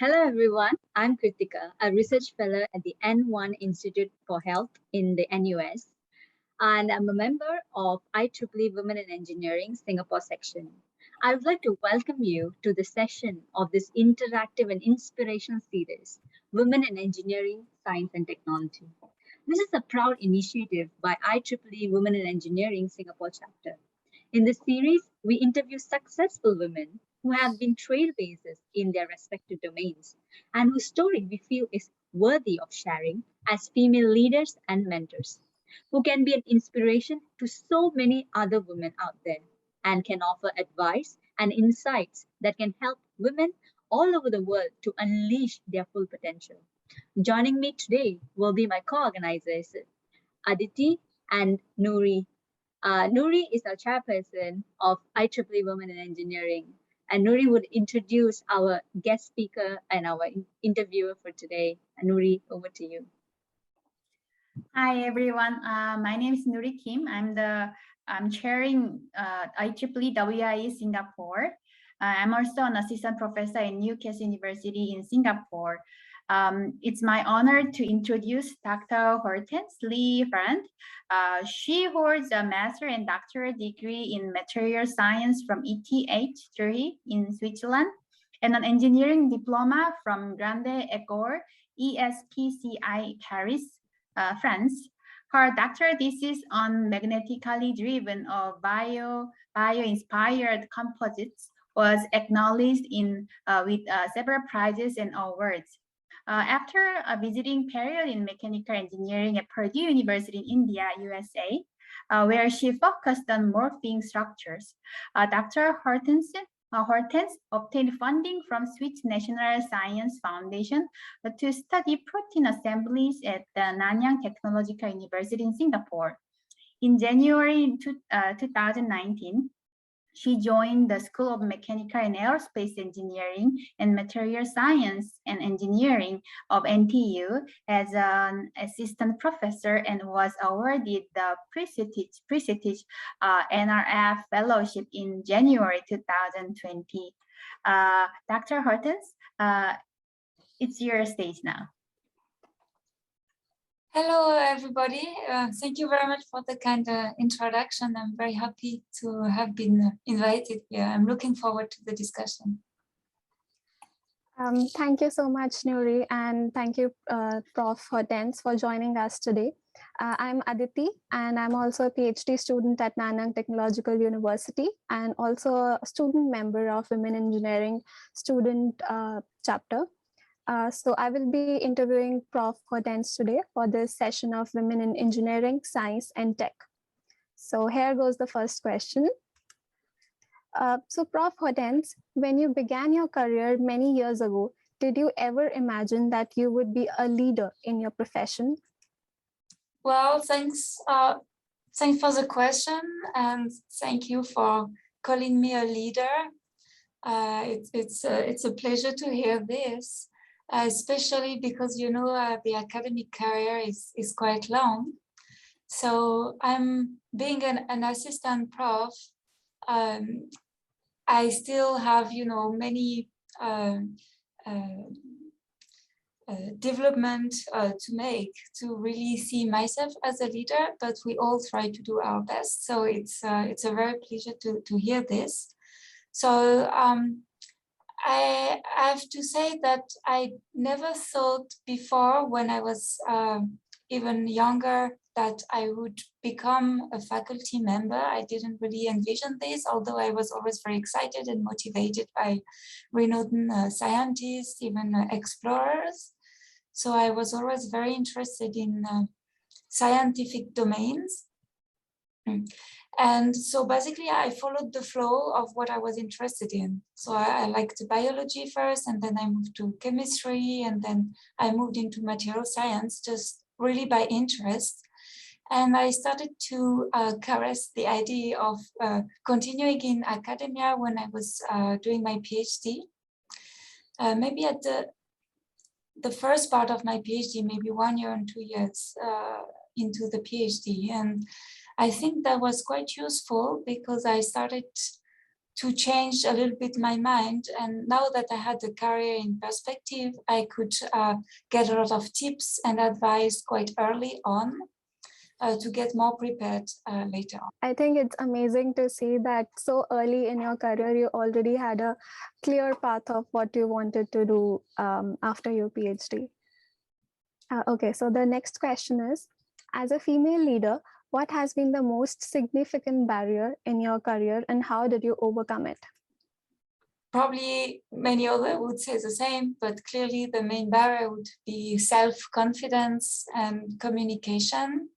Hello everyone, I'm Kritika, a research fellow at the N1 Institute for Health in the NUS, and I'm a member of IEEE Women in Engineering Singapore section. I would like to welcome you to the session of this interactive and inspirational series, Women in Engineering, Science and Technology. This is a proud initiative by IEEE Women in Engineering Singapore chapter. In this series, we interview successful women who have been trailblazers in their respective domains and whose story we feel is worthy of sharing as female leaders and mentors, who can be an inspiration to so many other women out there and can offer advice and insights that can help women all over the world to unleash their full potential. Joining me today will be my co-organizers, Aditi and Nouri. Nouri is our chairperson of IEEE Women in Engineering. And Nouri would introduce our guest speaker and our interviewer for today. Nouri, over to you. Hi everyone. My name is Nouri Kim. I'm chairing IEEE WIE Singapore. I'm also an assistant professor in Newcastle University in Singapore. It's my honor to introduce Dr. Hortense Lee Brandt. She holds a master and doctorate degree in material science from ETH Zurich in Switzerland and an engineering diploma from Grande École ESPCI Paris, France. Her doctoral thesis on magnetically driven or bio-inspired composites was acknowledged with several prizes and awards. After a visiting period in mechanical engineering at Purdue University in India, USA, where she focused on morphing structures, Dr. Hortense obtained funding from Swiss National Science Foundation to study protein assemblies at the Nanyang Technological University in Singapore. In January 2019, she joined the School of Mechanical and Aerospace Engineering and Material Science and Engineering of NTU as an assistant professor and was awarded the prestigious NRF Fellowship in January 2020. Dr. Hortense, it's your stage now. Hello, everybody. Thank you very much for the kind introduction. I'm very happy to have been invited here. I'm looking forward to the discussion. Thank you so much, Nouri, and thank you, Prof. Hortense, for joining us today. I'm Aditi, and I'm also a PhD student at Nanyang Technological University, and also a student member of Women Engineering student chapter. So I will be interviewing Prof. Hortense today for this session of Women in Engineering, Science and Tech. So here goes the first question. So Prof. Hortense, when you began your career many years ago, did you ever imagine that you would be a leader in your profession? Well, thanks for the question, and thank you for calling me a leader. It's a pleasure to hear this. Especially because, you know, the academic career is quite long. So I'm being an assistant prof. I still have, you know, many development to make to really see myself as a leader, but we all try to do our best. So it's a very pleasure to hear this. So I have to say that I never thought before, when I was even younger, that I would become a faculty member. I didn't really envision this, although I was always very excited and motivated by renowned scientists, even explorers. So I was always very interested in scientific domains. And so basically I followed the flow of what I was interested in. So I liked biology first, and then I moved to chemistry, and then I moved into material science, just really by interest. And I started to caress the idea of continuing in academia when I was doing my PhD. Maybe at the first part of my PhD, maybe 1 year and 2 years into the PhD. And I think that was quite useful because I started to change a little bit my mind. And now that I had the career in perspective, I could get a lot of tips and advice quite early on to get more prepared later on. I think it's amazing to see that so early in your career, you already had a clear path of what you wanted to do after your PhD. Okay, so the next question is, as a female leader, what has been the most significant barrier in your career and how did you overcome it? Probably many others would say the same, but clearly the main barrier would be self-confidence and communication.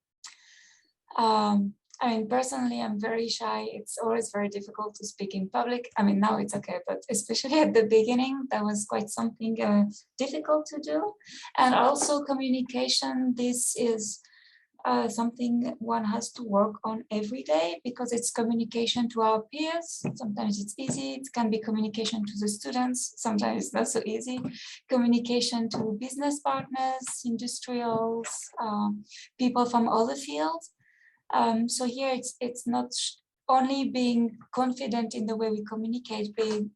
I mean, personally, I'm very shy. It's always very difficult to speak in public. I mean, now it's okay, but especially at the beginning, that was quite something difficult to do. And also communication, this is something one has to work on every day because it's communication to our peers. Sometimes it's easy. It can be communication to the students. Sometimes it's not so easy. Communication to business partners, industrials, people from other fields. So here it's not only being confident in the way we communicate,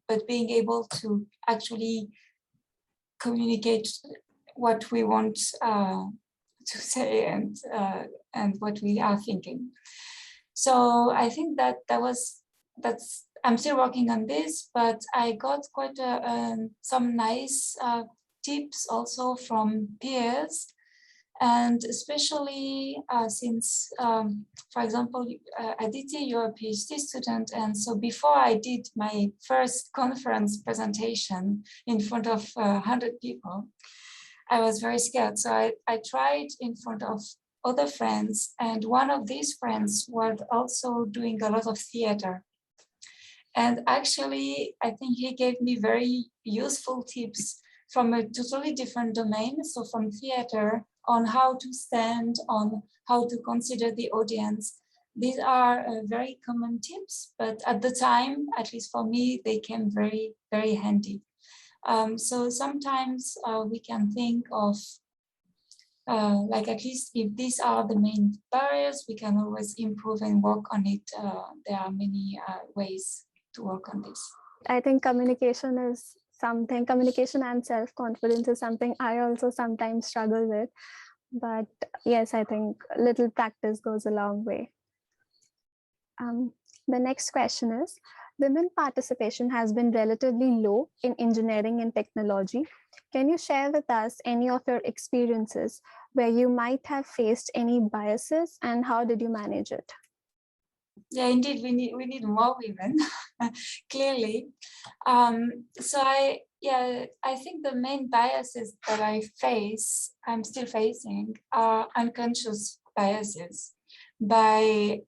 but being able to actually communicate what we want to say and what we are thinking. So I think that's I'm still working on this, but I got quite some nice tips also from peers. And especially since, for example, Aditi, you're a PhD student. And so before I did my first conference presentation in front of 100 people, I was very scared. So I tried in front of other friends. And one of these friends was also doing a lot of theater. And actually, I think he gave me very useful tips from a totally different domain. So from theater, on how to stand, on how to consider the audience. These are very common tips, but at the time, at least for me, they came very, very handy. So sometimes we can think of, like at least if these are the main barriers, we can always improve and work on it. There are many ways to work on this. I think communication is something, communication and self-confidence is something I also sometimes struggle with. But yes, I think little practice goes a long way. The next question is, women participation has been relatively low in engineering and technology. Can you share with us any of your experiences where you might have faced any biases and how did you manage it? Yeah, indeed, we need more women, clearly. So I think the main biases that I'm still facing, are unconscious biases by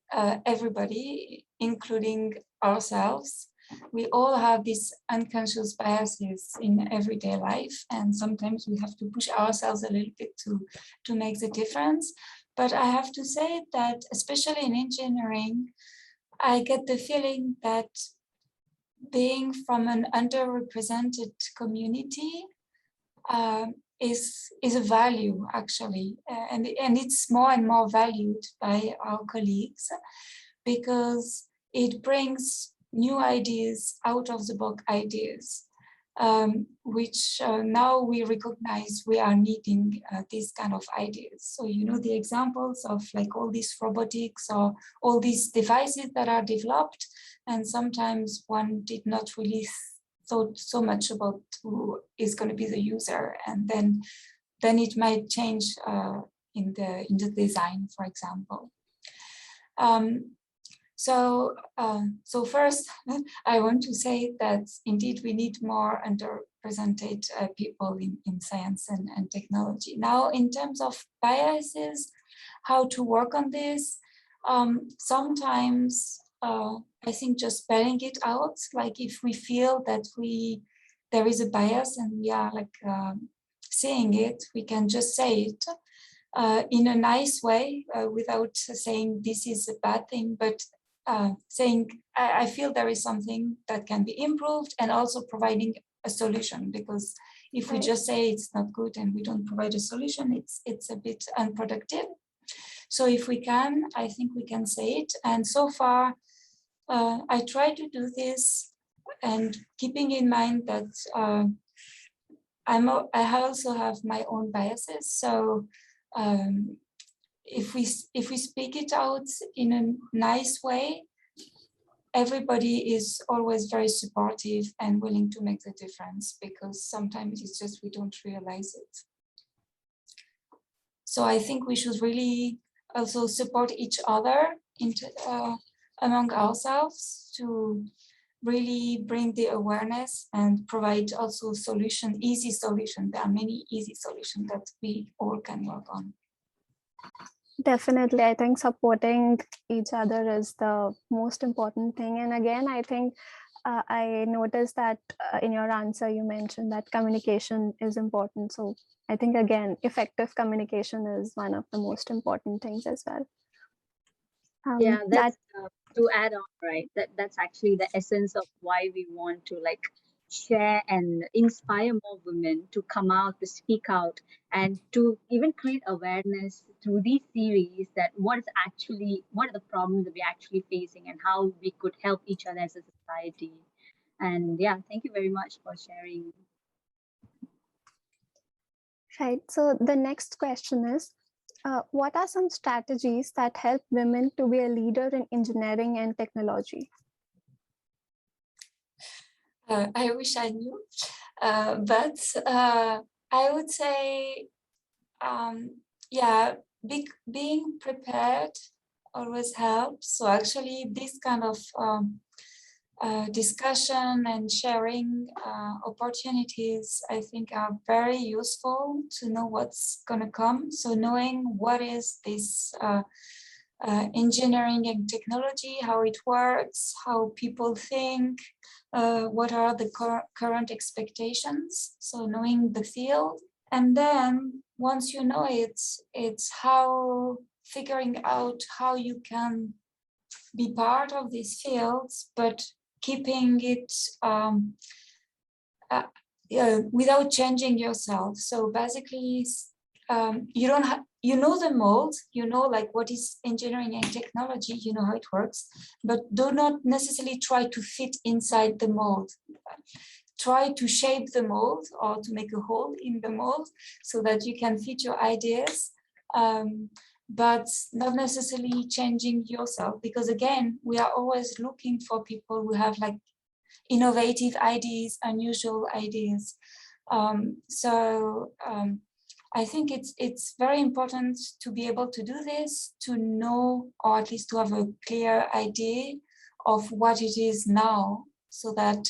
everybody, including ourselves. We all have these unconscious biases in everyday life, and sometimes we have to push ourselves a little bit to make the difference. But I have to say that, especially in engineering, I get the feeling that being from an underrepresented community is a value, actually, and it's more and more valued by our colleagues because it brings new ideas, out of the box ideas, which now we recognize we are needing these kind of ideas. So, you know, the examples of like all these robotics or all these devices that are developed, and sometimes one did not really thought so much about who is going to be the user, and then it might change in the design, for example. So first, I want to say that indeed we need more underrepresented people in science and technology. Now, in terms of biases, how to work on this, sometimes I think just spelling it out, like if we feel that there is a bias and we are like saying it, we can just say it in a nice way without saying this is a bad thing, but saying, I feel there is something that can be improved, and also providing a solution, because if we just say it's not good and we don't provide a solution, it's a bit unproductive. So if we can, I think we can say it. And so far, I try to do this and keeping in mind that I also have my own biases. So if we speak it out in a nice way, everybody is always very supportive and willing to make the difference, because sometimes it's just we don't realize it. So I think we should really also support each other among ourselves to really bring the awareness and provide also easy solution. There are many easy solutions that we all can work on. Definitely, I think supporting each other is the most important thing. And again, I think I noticed that in your answer, you mentioned that communication is important. So I think, again, effective communication is one of the most important things as well. Yeah, that's to add on, right? That's actually the essence of why we want to like share and inspire more women to come out, to speak out, and to even create awareness through these series that what are the problems that we're actually facing and how we could help each other as a society. And yeah, thank you very much for sharing. Right. So the next question is, what are some strategies that help women to be a leader in engineering and technology? I wish I knew, but I would say, yeah, being prepared always helps. So actually this kind of discussion and sharing opportunities, I think, are very useful to know what's going to come. So knowing what is this engineering and technology, how it works, how people think, what are the current expectations. So knowing the field. And then once you know it, it's how figuring out how you can be part of these fields, but keeping it without changing yourself. So basically, you don't have, you know the mold, you know like what is engineering and technology, you know how it works, but do not necessarily try to fit inside the mold. Try to shape the mold or to make a hole in the mold so that you can fit your ideas, but not necessarily changing yourself, because again, we are always looking for people who have like innovative ideas, unusual ideas. I think it's very important to be able to do this, to know, or at least to have a clear idea of what it is now, so that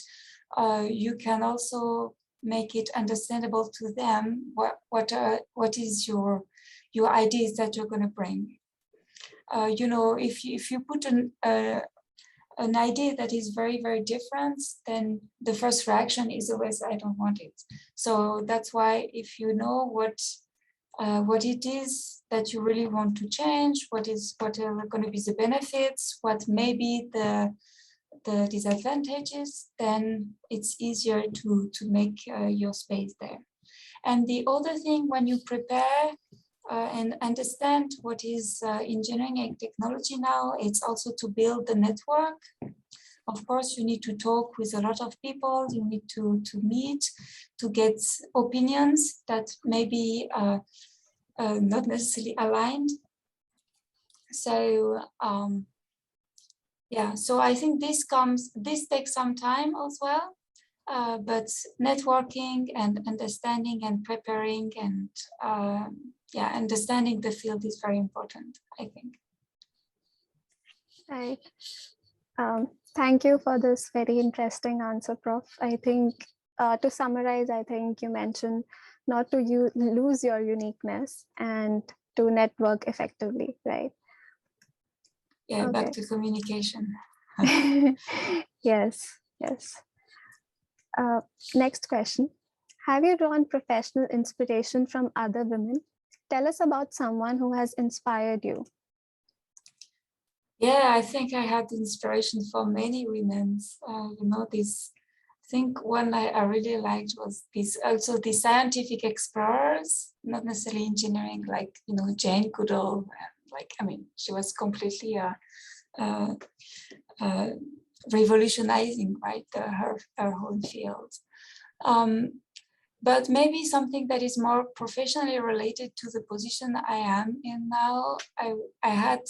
you can also make it understandable to them what is your ideas that you're going to bring. You know, if you put an idea that is very, very different, then the first reaction is always, I don't want it. So that's why if you know what it is that you really want to change, what are going to be the benefits, what may be the disadvantages, then it's easier to make your space there. And the other thing, when you prepare and understand what is engineering and technology now, it's also to build the network. Of course, you need to talk with a lot of people, you need to meet, to get opinions that may be not necessarily aligned. So yeah, so I think this takes some time as well, but networking and understanding and preparing and yeah, understanding the field is very important, I think. Right. Thank you for this very interesting answer, Prof. I think to summarize, I think you mentioned not to lose your uniqueness and to network effectively, right? Yeah, okay. Back to communication. Yes, yes. Next question. Have you drawn professional inspiration from other women? Tell us about someone who has inspired you. Yeah, I think I had inspiration from many women. You know, this, I think one I really liked was this, also the scientific explorers, not necessarily engineering, like, you know, Jane Goodall. Like, I mean, she was completely revolutionizing, right, her whole field. But maybe something that is more professionally related to the position I am in now. I had,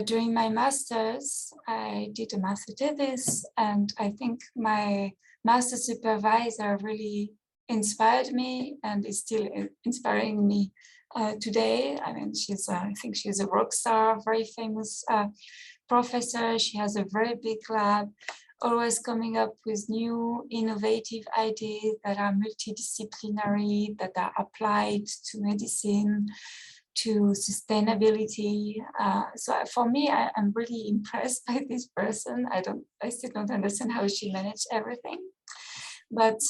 during my master's, I did a master thesis, and I think my master supervisor really inspired me and is still inspiring me today. I mean, I think she's a rock star, very famous professor. She has a very big lab, always coming up with new innovative ideas that are multidisciplinary, that are applied to medicine, to sustainability. So for me, I'm really impressed by this person. I still don't understand how she managed everything. But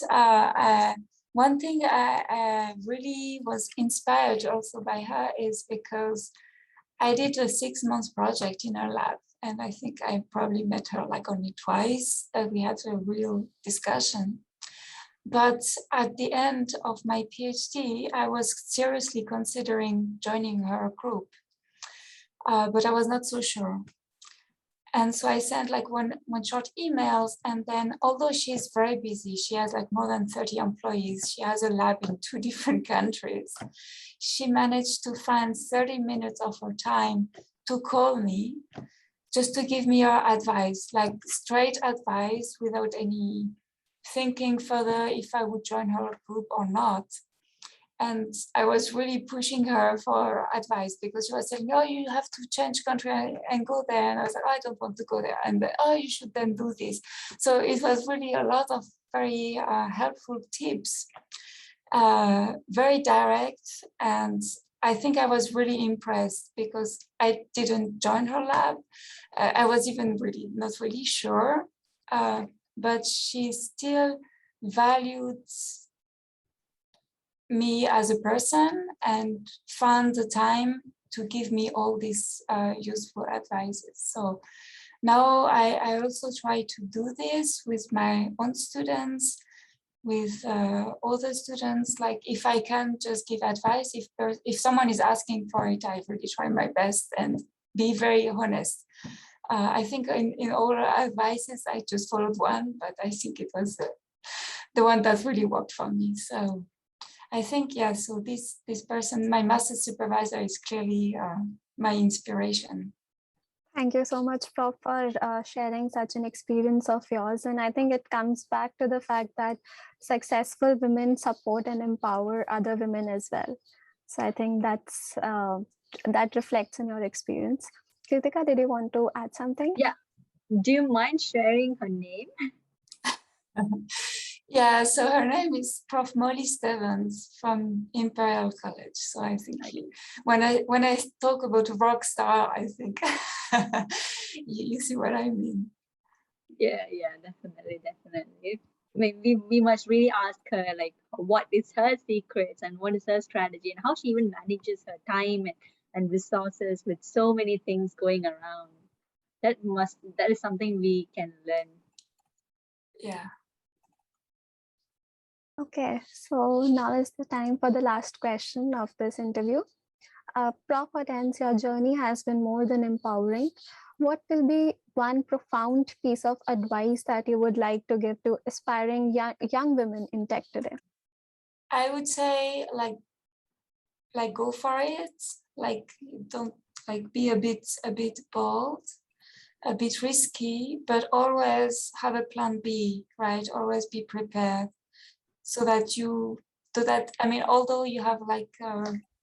one thing I really was inspired also by her is because I did a 6-month project in her lab. And I think I probably met her like only twice, that we had a real discussion. But at the end of my PhD, I was seriously considering joining her group, but I was not so sure. And so I sent like one short emails, and then although she's very busy, she has like more than 30 employees, she has a lab in 2 different countries, she managed to find 30 minutes of her time to call me, just to give me her advice, like straight advice without any thinking further if I would join her group or not. And I was really pushing her for advice, because she was saying, oh, you have to change country and go there. And I was like, oh, I don't want to go there. And oh, you should then do this. So it was really a lot of very helpful tips, very direct. And I think I was really impressed, because I didn't join her lab. I was even not really sure, but she still valued me as a person and found the time to give me all these useful advices. So now I also try to do this with my own students, with other students. Like if I can just give advice, if someone is asking for it, I really try my best and be very honest. I think in all advices, I just followed one, but I think it was the one that really worked for me. So I think, yeah, so this person, my master supervisor, is clearly my inspiration. Thank you so much, Prof, for sharing such an experience of yours. And I think it comes back to the fact that successful women support and empower other women as well. So I think that reflects in your experience. Kritika, did you want to add something? Yeah. Do you mind sharing her name? Yeah, so her name is Prof. Molly Stevens from Imperial College. So I think when I talk about rock star, I think you see what I mean. Yeah, definitely. Maybe we must really ask her, like, what is her secrets and what is her strategy and how she even manages her time and resources with so many things going around. That is something we can learn. Yeah. Okay, so now is the time for the last question of this interview. Prof Hortense, your journey has been more than empowering. What will be one profound piece of advice that you would like to give to aspiring young women in tech today? I would say like go for it. Like don't be a bit bold, a bit risky, but always have a plan B, right? Always be prepared, so that I mean, although you have like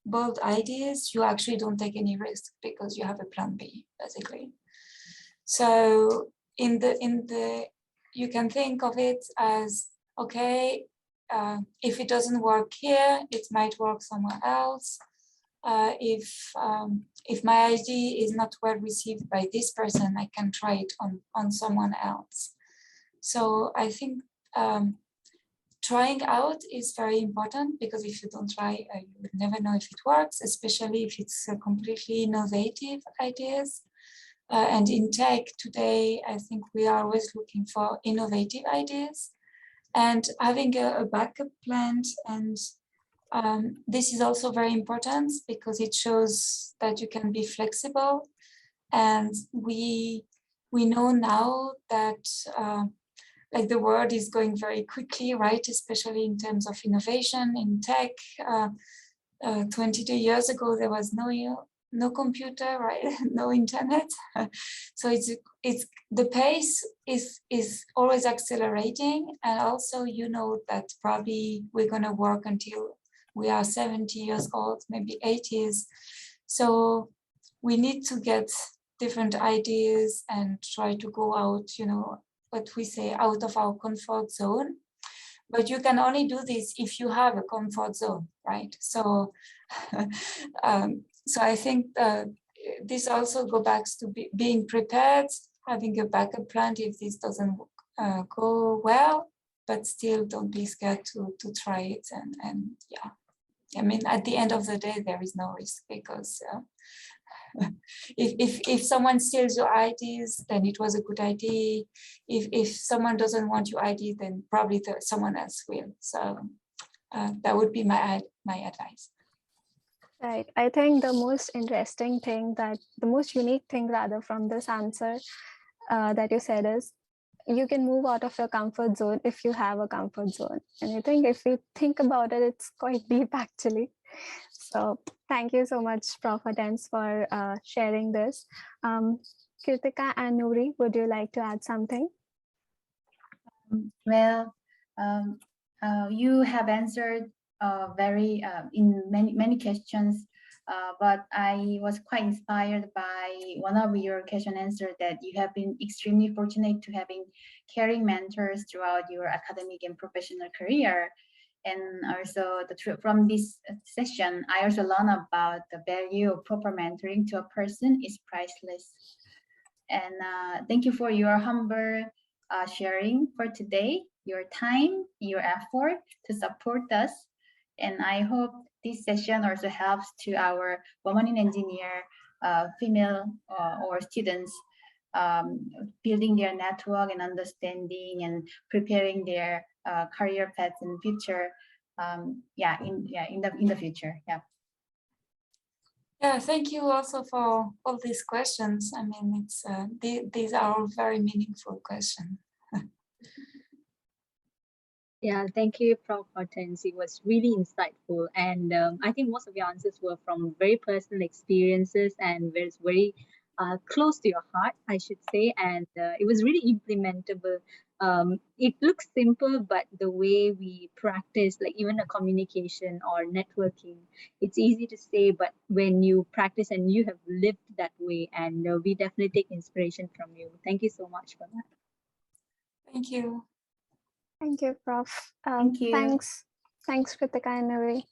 bold ideas, you actually don't take any risk because you have a plan B, basically. So in the you can think of it as, okay, if it doesn't work here, it might work somewhere else. If my idea is not well received by this person, I can try it on someone else. So I think trying out is very important, because if you don't try, you will never know if it works, especially if it's completely innovative ideas. And in tech today, I think we are always looking for innovative ideas and having a backup plan. And this is also very important because it shows that you can be flexible. And we we know now that like the world is going very quickly, right? Especially in terms of innovation in tech. 22 years ago, there was no computer, right? No internet. So it's the pace is always accelerating, and also you know that probably we're gonna work until we are 70 years old, maybe 80s. So we need to get different ideas and try to go out, you know, what we say, out of our comfort zone. But you can only do this if you have a comfort zone, right? So, so I think this also goes back to being prepared, having a backup plan if this doesn't go well, but still don't be scared to try it. And yeah, I mean, at the end of the day, there is no risk because if someone steals your ideas, then it was a good idea. If someone doesn't want your idea, then probably someone else will. So that would be my advice. Right. I think the most interesting thing, the most unique thing rather from this answer that you said is you can move out of your comfort zone if you have a comfort zone. And I think if you think about it, it's quite deep actually. So thank you so much, Prof. Hortense, for sharing this. Kritika and Nouri, would you like to add something? Well, you have answered very in many questions, but I was quite inspired by one of your question answer that you have been extremely fortunate to having caring mentors throughout your academic and professional career. And also from this session, I also learned about the value of proper mentoring to a person is priceless. And thank you for your humble sharing for today, your time, your effort to support us. And I hope this session also helps to our women in engineer, female or students building their network and understanding and preparing their career paths in the future. In the future. Yeah. Yeah, thank you also for all these questions. I mean, it's these are all very meaningful questions. Yeah, thank you, Prof. Hortense. It was really insightful. And I think most of your answers were from very personal experiences and was very close to your heart, I should say. And it was really implementable. It looks simple, but the way we practice, like even a communication or networking, it's easy to say, but when you practice and you have lived that way, and we definitely take inspiration from you. Thank you so much for that. Thank you. Thank you, Prof. Thank you. Thanks, Kritika and Nouri.